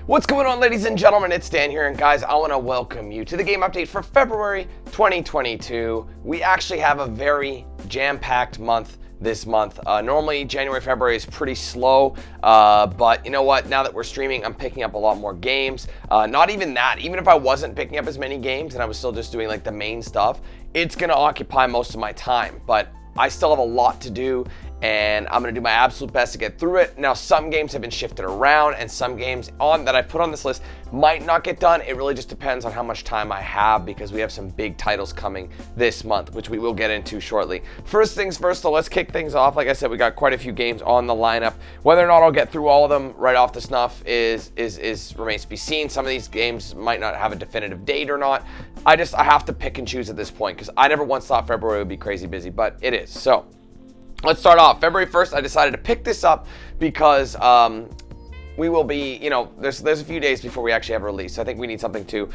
What's going on, ladies and gentlemen? It's Dan here, and guys, I want to welcome you to the game update for February 2022. We actually have a very jam-packed month this month. Normally, January, February is pretty slow, but you know what? Now that we're streaming, I'm picking up a lot more games. Not even that. Even if I wasn't picking up as many games and I was still just doing like the main stuff, it's going to occupy most of my time, but I still have a lot to do, and I'm going to do my absolute best to get through it. Now, some games have been shifted around, and some games that I put on this list might not get done. It really just depends on how much time I have, because we have some big titles coming this month, which we will get into shortly. First things first, so let's kick things off. Like I said, we got quite a few games on the lineup. Whether or not I'll get through all of them right off the snuff remains to be seen. Some of these games might not have a definitive date or not. I have to pick and choose at this point, because I never once thought February would be crazy busy, but it is. So let's start off. February 1st, I decided to pick this up because we will be, you know, there's a few days before we actually have a release. So I think we need something to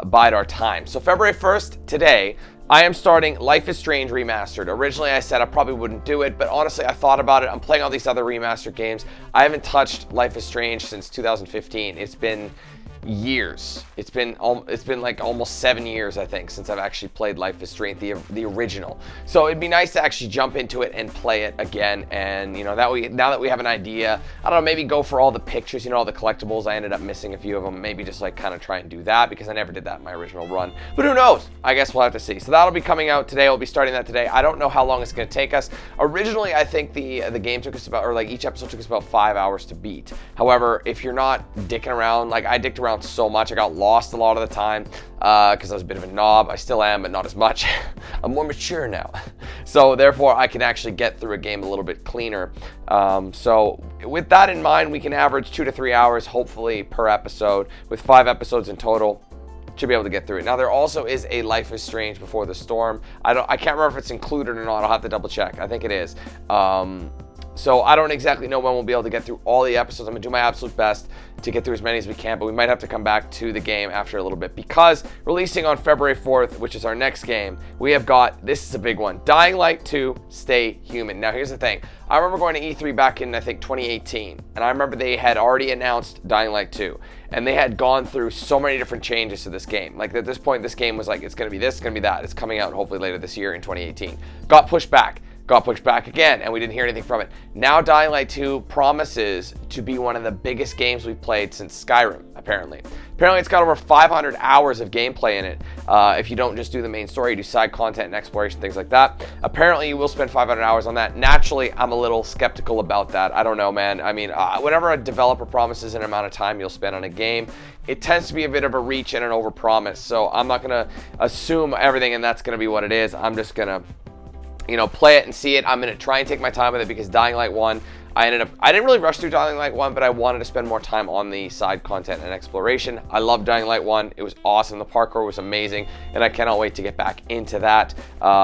bide our time. So February 1st, today, I am starting Life is Strange Remastered. Originally, I said I probably wouldn't do it, but honestly, I thought about it. I'm playing all these other remastered games. I haven't touched Life is Strange since 2015. It's been years. It's been like almost 7 years, I think, since I've actually played Life is Strange, the original. So it'd be nice to actually jump into it and play it again. And you know, now that we have an idea, I don't know, maybe go for all the pictures, you know, all the collectibles. I ended up missing a few of them. Maybe just like kind of try and do that, because I never did that in my original run. But who knows? I guess we'll have to see. So that'll be coming out today. I'll be starting that today. I don't know how long it's going to take us. Originally, I think the game took us about, or like each episode took us about 5 hours to beat. However, if you're not dicking around, like I dicked around so much, I got lost a lot of the time because I was a bit of a knob. I still am, but not as much. I'm more mature now, so therefore I can actually get through a game a little bit cleaner. So with that in mind, we can average 2 to 3 hours hopefully per episode, with 5 episodes in total. Should be able to get through it. Now, there also is a Life is Strange Before the Storm. I can't remember if it's included or not. I'll have to double check. I think it is. So I don't exactly know when we'll be able to get through all the episodes. I'm gonna do my absolute best to get through as many as we can, but we might have to come back to the game after a little bit, because releasing on February 4th, which is our next game, we have got, this is a big one, Dying Light 2, Stay Human. Now, here's the thing. I remember going to E3 back in, I think, 2018, and I remember they had already announced Dying Light 2, and they had gone through so many different changes to this game. Like, at this point, this game was like, it's gonna be this, it's gonna be that. It's coming out hopefully later this year in 2018. Got pushed back again, and we didn't hear anything from it. Now Dying Light 2 promises to be one of the biggest games we've played since Skyrim, apparently. Apparently it's got over 500 hours of gameplay in it. If you don't just do the main story, you do side content and exploration, things like that. Apparently you will spend 500 hours on that. Naturally, I'm a little skeptical about that. I don't know, man. I mean, whenever a developer promises an amount of time you'll spend on a game, it tends to be a bit of a reach and an overpromise. So I'm not gonna assume everything and that's gonna be what it is. I'm just gonna, you know, play it and see it. I'm going to try and take my time with it, because Dying Light 1, I didn't really rush through Dying Light 1, but I wanted to spend more time on the side content and exploration. I love Dying Light 1. It was awesome. The parkour was amazing, and I cannot wait to get back into that,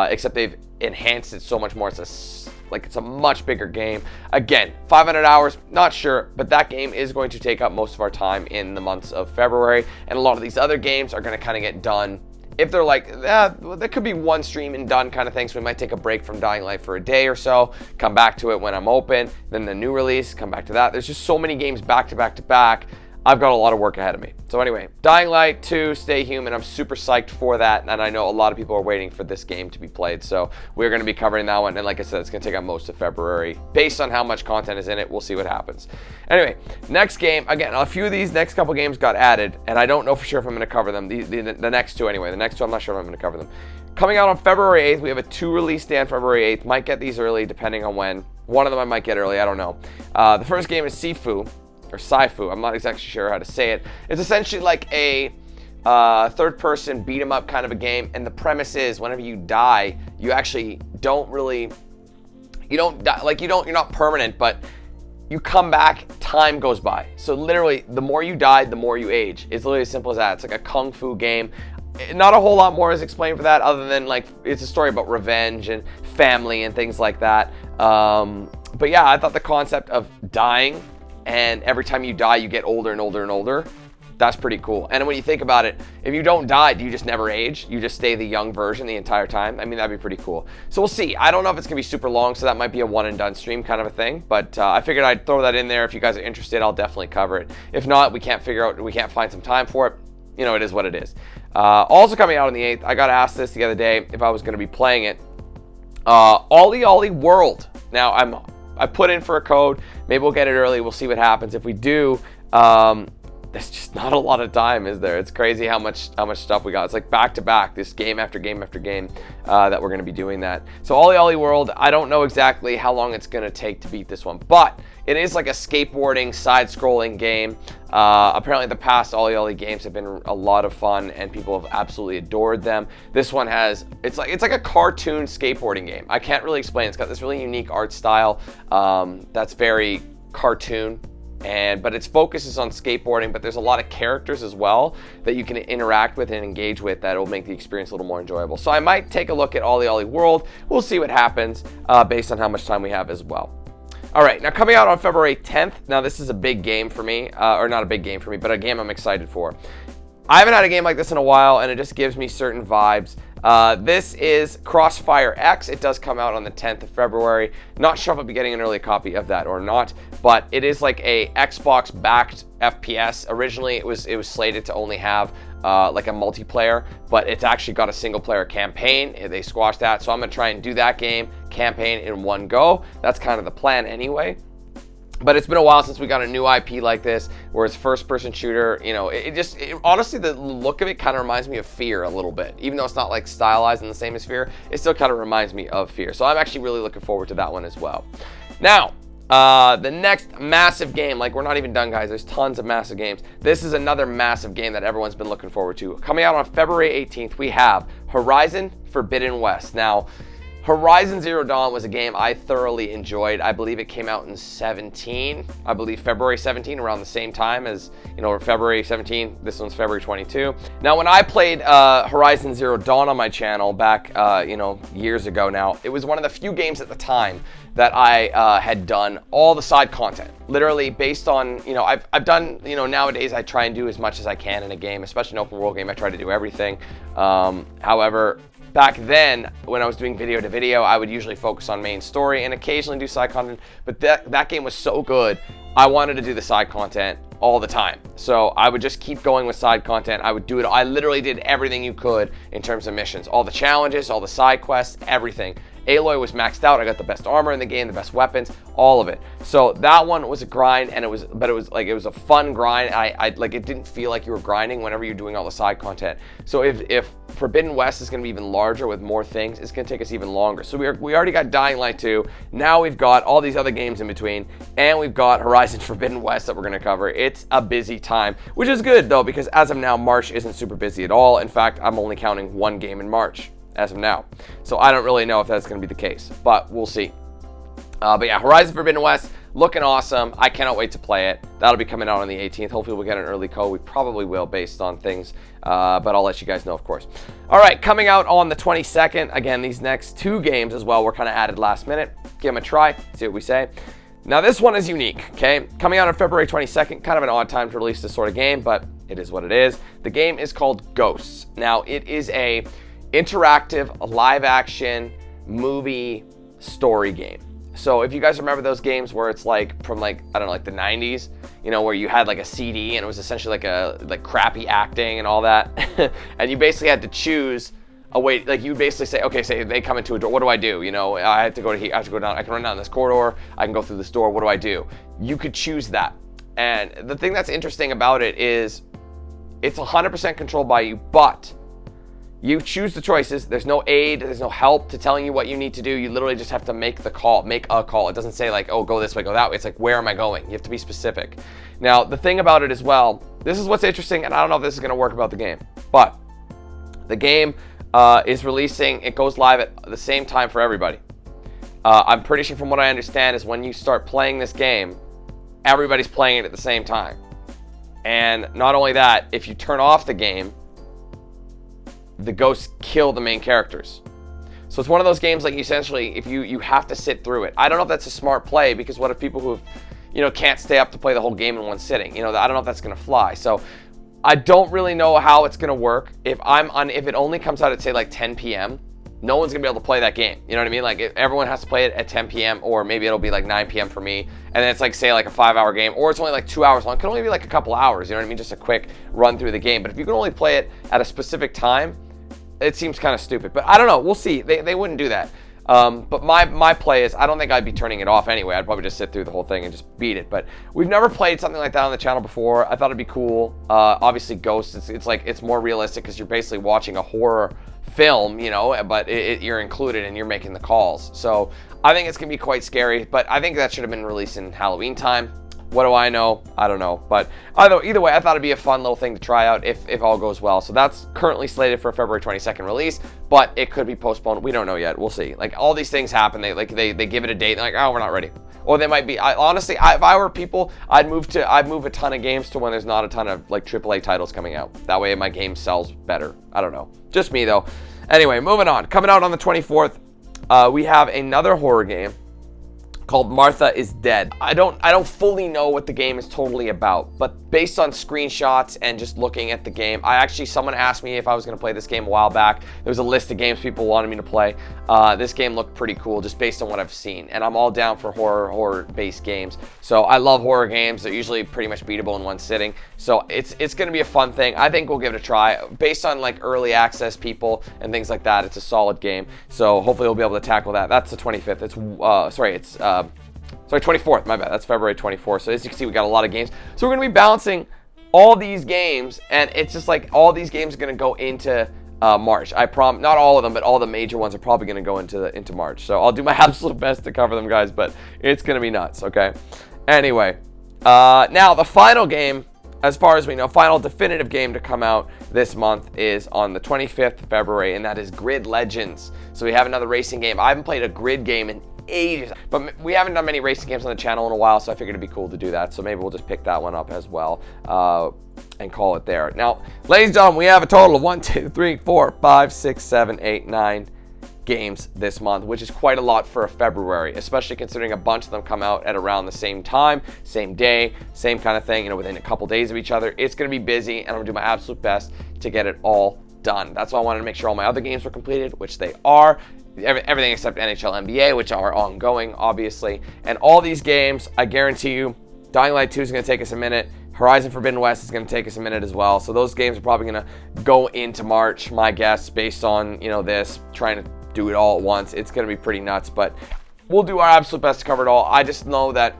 except they've enhanced it so much more. It's a much bigger game. Again, 500 hours, not sure, but that game is going to take up most of our time in the months of February, and a lot of these other games are going to kind of get done. If they're like, there could be one stream and done kind of thing, so we might take a break from Dying Light for a day or so, come back to it when I'm open, then the new release, come back to that. There's just so many games back to back to back. I've got a lot of work ahead of me. So anyway, Dying Light 2, Stay Human. I'm super psyched for that, and I know a lot of people are waiting for this game to be played, so we're going to be covering that one, and like I said, it's going to take up most of February. Based on how much content is in it, we'll see what happens. Anyway, next game, again, a few of these next couple games got added, and I don't know for sure if I'm going to cover them. The next two anyway. The next two, I'm not sure if I'm going to cover them. Coming out on February 8th, we have a 2 release day on February 8th. Might get these early, depending on when. One of them I might get early, I don't know. The first game is Sifu, or Sifu, I'm not exactly sure how to say it. It's essentially like a third-person beat-em-up kind of a game, and the premise is whenever you die, you actually don't really, you don't die, like you're not permanent, but you come back, time goes by. So literally, the more you die, the more you age. It's literally as simple as that. It's like a kung fu game. Not a whole lot more is explained for that, other than like it's a story about revenge and family and things like that. But yeah, I thought the concept of dying, and every time you die you get older and older and older, That's pretty cool. And when you think about it, if you don't die, do you just never age? You just stay the young version the entire time? I mean, that'd be pretty cool. So we'll see. I don't know if it's going to be super long, so that might be a one and done stream kind of a thing. But I figured I'd throw that in there. If you guys are interested, I'll definitely cover it. If not, we can't find some time for it. You know, it is what it is. Also coming out on the 8th, I got asked this the other day if I was going to be playing it. Ollie World. Now, I put in for a code. Maybe we'll get it early. We'll see what happens. If we do, there's just not a lot of time, is there? It's crazy how much stuff we got. It's like back to back, this game after game after game that we're going to be doing that. So Ollie World, I don't know exactly how long it's going to take to beat this one, but it is like a skateboarding, side-scrolling game. Apparently the past Ollie games have been a lot of fun and people have absolutely adored them. This one has, it's like a cartoon skateboarding game. I can't really explain. It's got this really unique art style that's very cartoon. But its focus is on skateboarding, but there's a lot of characters as well that you can interact with and engage with that will make the experience a little more enjoyable. So I might take a look at Ollie World. We'll see what happens based on how much time we have as well. All right, now coming out on February 10th. Now this is a big game for me, or not a big game for me, but a game I'm excited for. I haven't had a game like this in a while, and it just gives me certain vibes. This is Crossfire X. It does come out on the 10th of February. Not sure if I'll be getting an early copy of that or not, but it is like a Xbox-backed FPS. Originally, it was slated to only have like a multiplayer, but it's actually got a single-player campaign. They squashed that, so I'm gonna try and do that campaign in one go. That's kind of the plan anyway. But it's been a while since we got a new IP like this, where it's first-person shooter. You know, honestly, the look of it kind of reminds me of Fear a little bit. Even though it's not like stylized in the same as Fear, it still kind of reminds me of Fear. So I'm actually really looking forward to that one as well. Now, the next massive game, like we're not even done, guys. There's tons of massive games. This is another massive game that everyone's been looking forward to. Coming out on February 18th, we have Horizon Forbidden West. Now, Horizon Zero Dawn was a game I thoroughly enjoyed. I believe it came out in 17. I believe February 17, around the same time as, you know, February 17. This one's February 22. Now, when I played Horizon Zero Dawn on my channel back, you know, years ago now, it was one of the few games at the time that I had done all the side content. Literally based on, you know, I've done, you know, nowadays I try and do as much as I can in a game, especially an open world game. I try to do everything. However, back then, when I was doing video to video, I would usually focus on main story and occasionally do side content, but that game was so good, I wanted to do the side content all the time. So I would just keep going with side content. I would do it. I literally did everything you could in terms of missions, all the challenges, all the side quests, everything. Aloy was maxed out. I got the best armor in the game, the best weapons, all of it. So that one was a grind, and it was a fun grind. I like, it didn't feel like you were grinding whenever you're doing all the side content. So if Forbidden West is going to be even larger with more things, it's going to take us even longer. So we already got Dying Light 2. Now we've got all these other games in between, and we've got Horizon Forbidden West that we're going to cover. It's a busy time, which is good though, because as of now, March isn't super busy at all. In fact, I'm only counting one game in March as of now. So I don't really know if that's going to be the case, but we'll see. But yeah, Horizon Forbidden West, looking awesome. I cannot wait to play it. That'll be coming out on the 18th. Hopefully we'll get an early code. We probably will based on things, but I'll let you guys know, of course. All right, coming out on the 22nd. Again, these next two games as well were kind of added last minute. Give them a try, see what we say. Now this one is unique, okay? Coming out on February 22nd, kind of an odd time to release this sort of game, but it is what it is. The game is called Ghosts. Now it is a interactive live action movie story game. So if you guys remember those games where it's like from like, I don't know, like the 90s, you know, where you had like a CD and it was essentially like crappy acting and all that. And you basically had to choose a way, like you would basically say, okay, say they come into a door, what do I do? You know, I have to go to here, I have to go down, I can run down this corridor, I can go through this door, what do I do? You could choose that. And the thing that's interesting about it is it's 100% controlled by you, but you choose the choices. There's no aid, there's no help to telling you what you need to do. You literally just have to make the call, make a call. It doesn't say like, oh, go this way, go that way. It's like, where am I going? You have to be specific. Now, the thing about it as well, this is what's interesting, and I don't know if this is gonna work about the game, but the game is releasing, it goes live at the same time for everybody. I'm pretty sure from what I understand is when you start playing this game, everybody's playing it at the same time. And not only that, if you turn off the game, the ghosts kill the main characters. So it's one of those games like essentially if you have to sit through it. I don't know if that's a smart play, because what if people who, you know, can't stay up to play the whole game in one sitting? You know, I don't know if that's gonna fly. So I don't really know how it's gonna work. If it only comes out at say like 10 p.m., no one's gonna be able to play that game. You know what I mean? Like everyone has to play it at 10 p.m. or maybe it'll be like 9 p.m. for me. And then it's like say like a 5-hour game, or it's only like 2 hours long. It can only be like a couple hours. You know what I mean? Just a quick run through the game. But if you can only play it at a specific time, it seems kind of stupid. But I don't know. We'll see. They wouldn't do that. But my play is, I don't think I'd be turning it off anyway. I'd probably just sit through the whole thing and just beat it. But we've never played something like that on the channel before. I thought it'd be cool. Obviously, Ghosts, it's more realistic because you're basically watching a horror film, you know, but you're included and you're making the calls. So I think it's gonna be quite scary. But I think that should have been released in Halloween time. What do I know? I don't know. But either way, I thought it'd be a fun little thing to try out if all goes well. So that's currently slated for a February 22nd release, but it could be postponed. We don't know yet. We'll see. Like, all these things happen. They give it a date. They're like, oh, we're not ready. Or they might be. Honestly, if I were people, I'd move a ton of games to when there's not a ton of like AAA titles coming out. That way my game sells better. I don't know. Just me though. Anyway, moving on. Coming out on the 24th, we have another horror game called Martha is Dead. I don't fully know what the game is totally about, but based on screenshots and just looking at the game, someone asked me if I was going to play this game a while back. There was a list of games people wanted me to play. This game looked pretty cool just based on what I've seen, and I'm all down for horror-based games. So I love horror games. They're usually pretty much beatable in one sitting. So it's going to be a fun thing. I think we'll give it a try. Based on like early access people and things like that, it's a solid game. So hopefully we'll be able to tackle that. That's the 25th. Sorry, 24th, my bad. That's February 24th. So as you can see, we got a lot of games. So we're going to be balancing all these games, and it's just like all these games are going to go into March. I promise, not all of them, but all the major ones are probably going to go into March. So I'll do my absolute best to cover them, guys, but it's going to be nuts, okay? Anyway, now the final game, as far as we know, final definitive game to come out this month is on the 25th of February, and that is Grid Legends. So we have another racing game. I haven't played a grid game in ages, but we haven't done many racing games on the channel in a while, so I figured it'd be cool to do that. So maybe we'll just pick that one up as well and call it there. Now, ladies and gentlemen, we have a total of 1, 2, 3, 4, 5, 6, 7, 8, 9 games this month, which is quite a lot for a February, especially considering a bunch of them come out at around the same time, same day, same kind of thing, you know, within a couple days of each other. It's going to be busy, and I'm going to do my absolute best to get it all done. That's why I wanted to make sure all my other games were completed, which they are. Everything except NHL, NBA, which are ongoing, obviously. And all these games, I guarantee you, Dying Light 2 is going to take us a minute. Horizon Forbidden West is going to take us a minute as well. So those games are probably going to go into March, my guess, based on, you know, this, trying to do it all at once. It's going to be pretty nuts, but we'll do our absolute best to cover it all. I just know that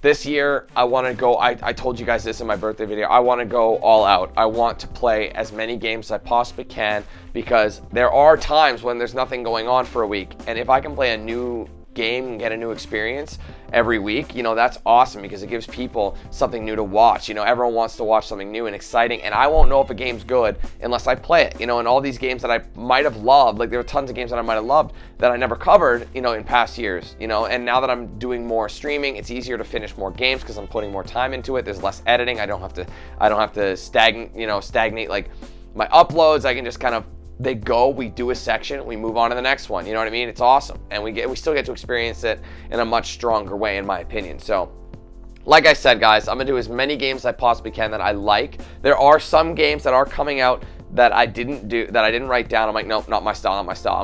this year, I want to go, I told you guys this in my birthday video, I want to go all out. I want to play as many games as I possibly can, because there are times when there's nothing going on for a week. And if I can play a new game and get a new experience every week, you know, that's awesome, because it gives people something new to watch. You know, everyone wants to watch something new and exciting, and I won't know if a game's good unless I play it. You know, and all these games that I might have loved, like there were tons of games that I might have loved that I never covered, you know, in past years, you know, and now that I'm doing more streaming, it's easier to finish more games because I'm putting more time into it. There's less editing. I don't have to stagnate like my uploads. I can just kind of, we do a section, we move on to the next one. You know what I mean? It's awesome. And we still get to experience it in a much stronger way, in my opinion. So, like I said, guys, I'm gonna do as many games as I possibly can that I like. There are some games that are coming out that I didn't write down. I'm like, nope, not my style, not my style.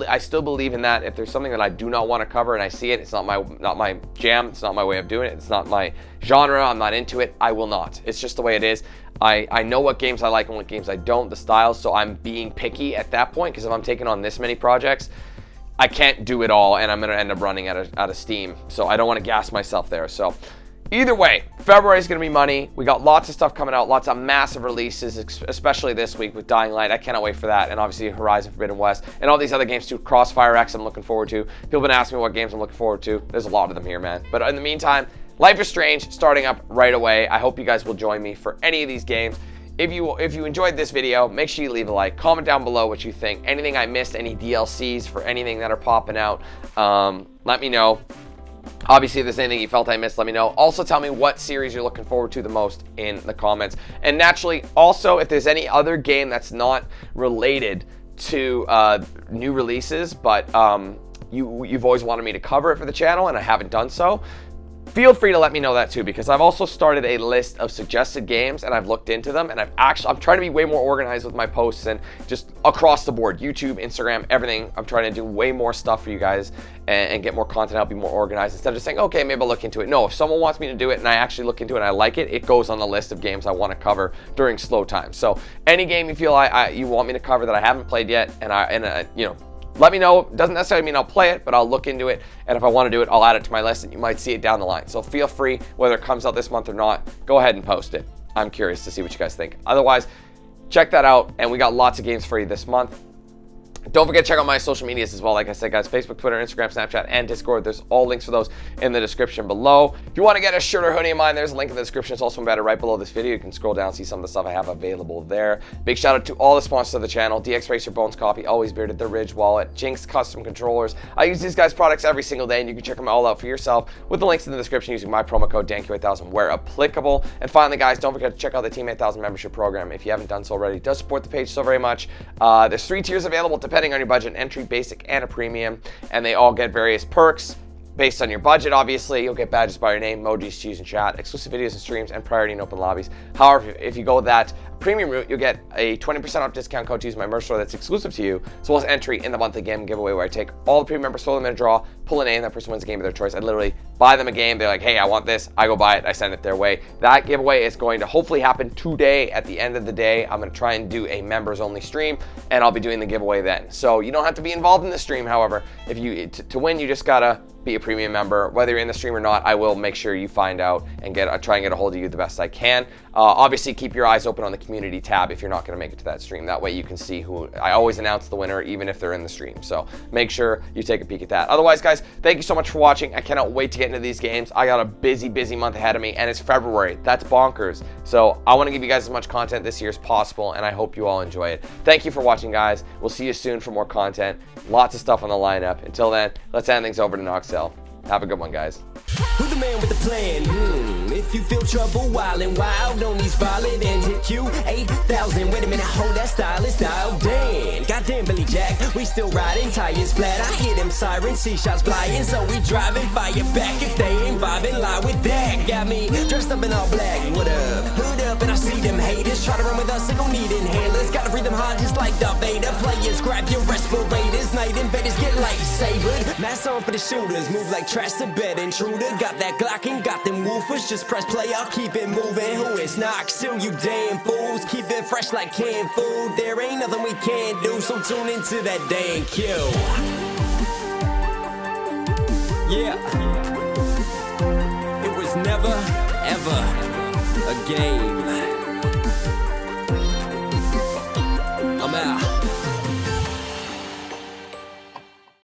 I still believe in that. If there's something that I do not want to cover and I see it, it's not my jam, it's not my way of doing it, it's not my genre, I'm not into it, I will not. It's just the way it is. I know what games I like and what games I don't, the styles, so I'm being picky at that point, because if I'm taking on this many projects, I can't do it all, and I'm going to end up running out of steam. So I don't want to gas myself there. So either way, February is going to be money. We got lots of stuff coming out, lots of massive releases, especially this week with Dying Light. I cannot wait for that. And obviously Horizon Forbidden West and all these other games too. Crossfire X I'm looking forward to. People have been asking me what games I'm looking forward to. There's a lot of them here, man. But in the meantime, Life is Strange starting up right away. I hope you guys will join me for any of these games. If you enjoyed this video, make sure you leave a like. Comment down below what you think. Anything I missed, any DLCs for anything that are popping out, let me know. Obviously, if there's anything you felt I missed, let me know. Also, tell me what series you're looking forward to the most in the comments. And naturally, also, if there's any other game that's not related to new releases, but you've always wanted me to cover it for the channel and I haven't done so, feel free to let me know that too, because I've also started a list of suggested games and I've looked into them, and I'm trying to be way more organized with my posts and just across the board, YouTube, Instagram, everything. I'm trying to do way more stuff for you guys and get more content, help be more organized, instead of just saying, okay, maybe I'll look into it. No, if someone wants me to do it and I actually look into it and I like it, it goes on the list of games I want to cover during slow time. So any game you feel you want me to cover that I haven't played yet, and you know, let me know. Doesn't necessarily mean I'll play it, but I'll look into it, and if I want to do it, I'll add it to my list, and you might see it down the line. So feel free, whether it comes out this month or not, go ahead and post it. I'm curious to see what you guys think. Otherwise, check that out, and we got lots of games for you this month. Don't forget to check out my social medias as well. Like I said, guys, Facebook, Twitter, Instagram, Snapchat, and Discord. There's all links for those in the description below. If you want to get a shirt or hoodie of mine, there's a link in the description. It's also embedded right below this video. You can scroll down and see some of the stuff I have available there. Big shout out to all the sponsors of the channel: DXRacer, Bones Coffee, Always Bearded, The Ridge Wallet, Jinx Custom Controllers. I use these guys' products every single day, and you can check them all out for yourself with the links in the description using my promo code DANQ8000 where applicable. And finally, guys, don't forget to check out the Team 8000 membership program if you haven't done so already. It does support the page so very much. There's 3 tiers available depending on your budget: entry, basic, and a premium, and they all get various perks based on your budget. Obviously, you'll get badges by your name, emojis to use in chat, exclusive videos and streams, and priority in open lobbies. However, if you go that premium route, you'll get a 20% off discount code to use my merch store that's exclusive to you, as well as entry in the monthly game giveaway where I take all the premium members, throw them in a draw, pull a name, that person wins a game of their choice. I literally buy them a game. They're like, hey, I want this. I go buy it. I send it their way. That giveaway is going to hopefully happen today. At the end of the day, I'm going to try and do a members only stream, and I'll be doing the giveaway then. So you don't have to be involved in the stream. However, if you to win, you just gotta be a premium member. Whether you're in the stream or not, I will make sure you find out and try and get a hold of you the best I can. Obviously, keep your eyes open on the community tab if you're not going to make it to that stream. That way you can see who. I always announce the winner even if they're in the stream. So make sure you take a peek at that. Otherwise, guys, thank you so much for watching. I cannot wait to get into these games. I got a busy month ahead of me, and it's February. That's bonkers. So I want to give you guys as much content this year as possible, and I hope you all enjoy it. Thank you for watching, guys. We'll see you soon for more content. Lots of stuff on the lineup. Until then, let's hand things over to Noxel. Have a good one, guys. Who's the man with the plan? If you feel trouble wildin' wild on these violent and hit you 8,000. Wait a minute, hold that style is dialed in. Goddamn Billy Jack, we still riding tires flat. I hear them sirens, see shots flying, so we driving fire back. If they ain't vibing, lie with that. Got me dressed up in all black. What up? Hood up, and I see them haters try to run with us. They gon' need inhalers. Gotta breathe them hard just like Darth Vader. Players, grab your respirators. Night invaders get lightsabered. Mask on for the shooters, move like trash to bed intruder. Got that Glock and got them woofers. Just press play, I'll keep it moving. Who is Knox? Still you damn fools. Keep it fresh like canned food. There ain't nothing we can't do, so tune into that dang Q. Yeah. It was never, ever a game.